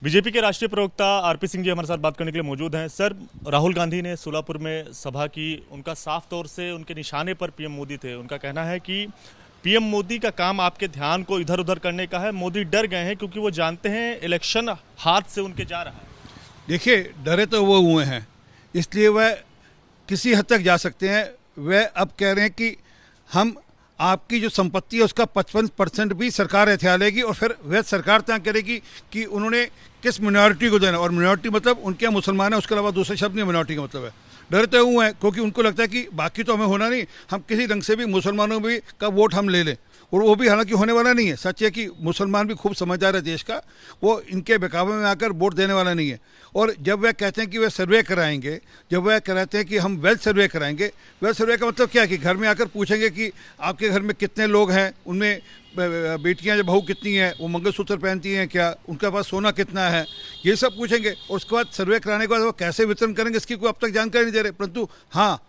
BJP के राष्ट्रीय प्रवक्ता आरपी सिंह जी हमारे साथ बात करने के लिए मौजूद हैं। सर, राहुल गांधी ने सोलापुर में सभा की, उनका साफ तौर से उनके निशाने पर पीएम मोदी थे। उनका कहना है कि पीएम मोदी का काम आपके ध्यान को इधर उधर करने का है। मोदी डर गए हैं क्योंकि वो जानते हैं इलेक्शन हाथ से उनके जा रहा है। देखिए, डरे तो वो हुए हैं, इसलिए वह किसी हद तक जा सकते हैं। वह अब कह रहे हैं कि हम आपकी जो संपत्ति है उसका 55% भी सरकार हथिया लेगी और फिर वह सरकार तय करेगी कि उन्होंने किस मिनॉरिटी को देना। और मिनॉरिटी मतलब उनके यहाँ मुसलमान है, उसके अलावा दूसरे शब्द नहीं मिनॉरिटी का मतलब है। डरते हुए हैं क्योंकि उनको लगता है कि बाकी तो हमें होना नहीं, हम किसी ढंग से भी मुसलमानों भी का वोट हम ले लें, और वो भी हालांकि होने वाला नहीं है। सच है कि मुसलमान भी खूब समझदार है देश का, वो इनके बहकावे में आकर वोट देने वाला नहीं है। और जब वह कहते हैं कि वह सर्वे कराएंगे, जब वह कहते हैं कि हम वेल्थ सर्वे कराएंगे, वेल्थ सर्वे का मतलब क्या है कि घर में आकर पूछेंगे कि आपके घर में कितने लोग हैं, उनमें बेटियां या बहू कितनी हैं, वो मंगलसूत्र पहनती हैं क्या, उनके पास सोना कितना है, ये सब पूछेंगे। और उसके बाद सर्वे कराने के बाद वो कैसे वितरण करेंगे इसकी कोई अब तक जानकारी नहीं दे रहे। परंतु हाँ,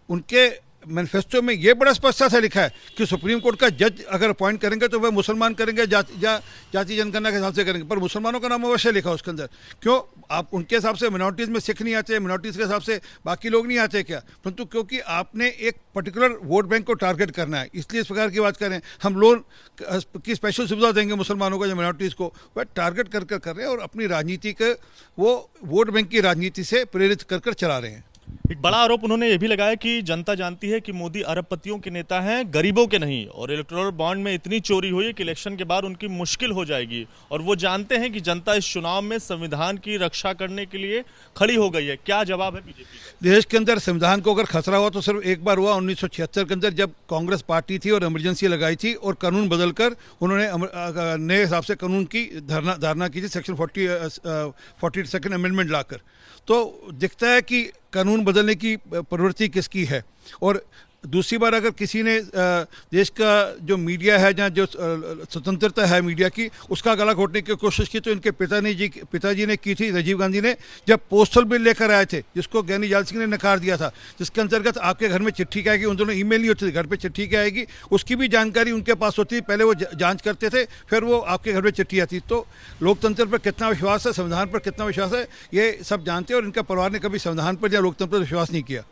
उनके मैनिफेस्टो में ये बड़ा स्पष्टता से लिखा है कि सुप्रीम कोर्ट का जज अगर अपॉइंट करेंगे तो वह मुसलमान करेंगे, जाति जनगणना के हिसाब से करेंगे, पर मुसलमानों का नाम अवश्य लिखा उसके अंदर। क्यों? आप उनके हिसाब से मिनॉरिटीज़ में सिख नहीं आते, मिनॉरिटीज़ के हिसाब से बाकी लोग नहीं आते क्या? परंतु क्योंकि आपने एक पर्टिकुलर वोट बैंक को टारगेट करना है, इसलिए इस प्रकार की बात करें। हम लोन की स्पेशल सुविधा देंगे मुसलमानों को या मिनॉरिटीज़ को, वह टारगेट कर रहे हैं और अपनी राजनीति के वो वोट बैंक की राजनीति से प्रेरित कर चला रहे हैं। एक बड़ा आरोप उन्होंने ये भी लगाया कि जनता जानती है कि मोदी अरबपतियों के नेता हैं, गरीबों के नहीं, और इलेक्टोरल बॉन्ड में इतनी चोरी हुई है कि इलेक्शन के बाद उनकी मुश्किल हो जाएगी। और वो जानते हैं कि जनता इस चुनाव में संविधान की रक्षा करने के लिए खड़ी हो गई है। क्या जवाब है बीजेपी का? देश के अंदर संविधान को अगर खतरा हुआ तो सिर्फ एक बार हुआ 1976 के अंदर, जब कांग्रेस पार्टी थी और इमरजेंसी लगाई थी और कानून बदलकर उन्होंने नए हिसाब से कानून की धारणा की थी, सेक्शन 42nd अमेंडमेंट लाकर। तो दिखता है कि कानून बदलने की प्रवृत्ति किसकी है। और दूसरी बार अगर किसी ने देश का जो मीडिया है, जहाँ जो स्वतंत्रता है मीडिया की, उसका गला घोटने की कोशिश की तो इनके पिताजी ने की थी, राजीव गांधी ने, जब पोस्टल बिल लेकर आए थे जिसको ज्ञानी जाल सिंह ने नकार दिया था, जिसके अंतर्गत आपके घर में चिट्ठी क्या आएगी, उन दोनों ईमेल नहीं होती थी, घर पे चिट्ठी क्या आएगी उसकी भी जानकारी उनके पास होती थी। पहले वो जाँच करते थे, फिर वो आपके घर में चिट्ठी आती। तो लोकतंत्र पर कितना विश्वास है, संविधान पर कितना विश्वास है, ये सब जानते हैं। और इनका परिवार ने कभी संविधान पर या लोकतंत्र पर विश्वास नहीं किया।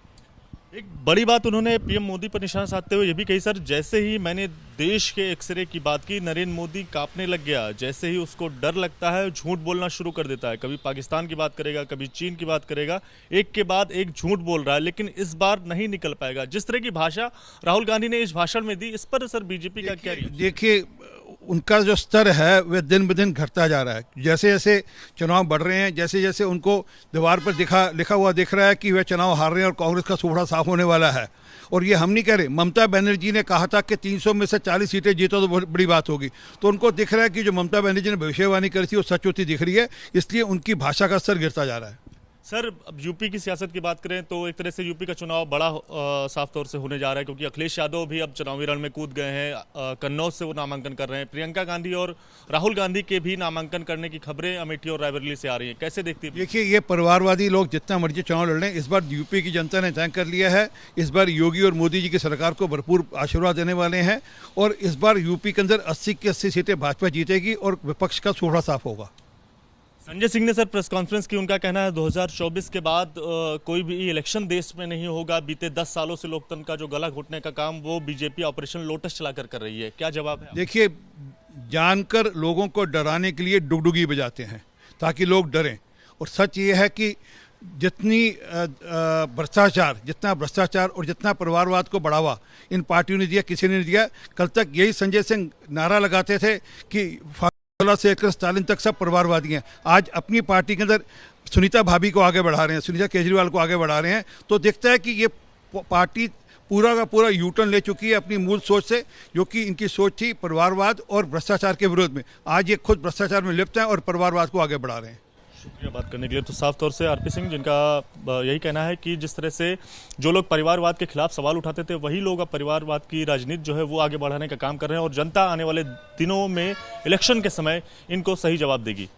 एक बड़ी बात उन्होंने पीएम मोदी पर निशाना साधते हुए ये भी कही, सर, जैसे ही मैंने देश के एक्सरे की बात की, नरेंद्र मोदी कांपने लग गया। जैसे ही उसको डर लगता है, झूठ बोलना शुरू कर देता है। कभी पाकिस्तान की बात करेगा, कभी चीन की बात करेगा, एक के बाद एक झूठ बोल रहा है, लेकिन इस बार नहीं निकल पाएगा। जिस तरह की भाषा राहुल गांधी ने इस भाषण में दी, इस पर सर बीजेपी का क्या? देखिए, उनका जो स्तर है वह दिन ब दिन घटता जा रहा है। जैसे जैसे चुनाव बढ़ रहे हैं, जैसे जैसे उनको दीवार पर लिखा हुआ दिख रहा है कि वह चुनाव हार रहे हैं और कांग्रेस का सूखड़ा साफ होने वाला है। और ये हम नहीं कह रहे, ममता बनर्जी ने कहा था कि 300 में से 40 सीटें जीतो तो बहुत बड़ी बात होगी। तो उनको दिख रहा है कि जो ममता बनर्जी ने भविष्यवाणी करी थी वो सच होती दिख रही है, इसलिए उनकी भाषा का स्तर गिरता जा रहा है। सर, अब यूपी की सियासत की बात करें तो एक तरह से यूपी का चुनाव बड़ा साफ तौर से होने जा रहा है, क्योंकि अखिलेश यादव भी अब चुनावी रण में कूद गए हैं। कन्नौज से वो नामांकन कर रहे हैं। प्रियंका गांधी और राहुल गांधी के भी नामांकन करने की खबरें अमेठी और रायबरेली से आ रही हैं। कैसे देखती है? देखिए, ये परिवारवादी लोग जितना मर्जी चुनाव लड़ रहे हैं, इस बार यूपी की जनता ने तय कर लिया है। इस बार योगी और मोदी जी की सरकार को भरपूर आशीर्वाद देने वाले हैं और इस बार यूपी के अंदर 80 की 80 सीटें भाजपा जीतेगी और विपक्ष का सूखड़ा साफ होगा। संजय सिंह ने सर प्रेस कॉन्फ्रेंस की, उनका कहना है 2024 के बाद कोई भी इलेक्शन देश में नहीं होगा। बीते 10 सालों से लोकतंत्र का जो गला घोटने का काम वो बीजेपी ऑपरेशन लोटस चलाकर कर रही है। क्या जवाब है? देखिए, जानकर लोगों को डराने के लिए डुगडुगी बजाते हैं ताकि लोग डरें। और सच ये है कि जितना भ्रष्टाचार और जितना परिवारवाद को बढ़ावा इन पार्टियों ने दिया, किसी ने नहीं दिया। कल तक यही संजय सिंह नारा लगाते थे कि से लेकर स्टालिन तक सब परिवारवादी हैं। आज अपनी पार्टी के अंदर सुनीता भाभी को आगे बढ़ा रहे हैं, सुनीता केजरीवाल को आगे बढ़ा रहे हैं। तो दिखता है कि ये पार्टी पूरा का पूरा यूटर्न ले चुकी है अपनी मूल सोच से, जो कि इनकी सोच थी परिवारवाद और भ्रष्टाचार के विरोध में। आज ये खुद भ्रष्टाचार में लिप्त हैं और परिवारवाद को आगे बढ़ा रहे हैं। शुक्रिया बात करने के लिए। तो साफ तौर से आरपी सिंह, जिनका यही कहना है कि जिस तरह से जो लोग परिवारवाद के खिलाफ सवाल उठाते थे, वही लोग अब परिवारवाद की राजनीति जो है वो आगे बढ़ाने का काम कर रहे हैं और जनता आने वाले दिनों में इलेक्शन के समय इनको सही जवाब देगी।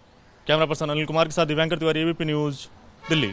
कैमरा पर्सन अनिल कुमार के साथ दिव्यांकर तिवारी, एबीपी न्यूज़, दिल्ली।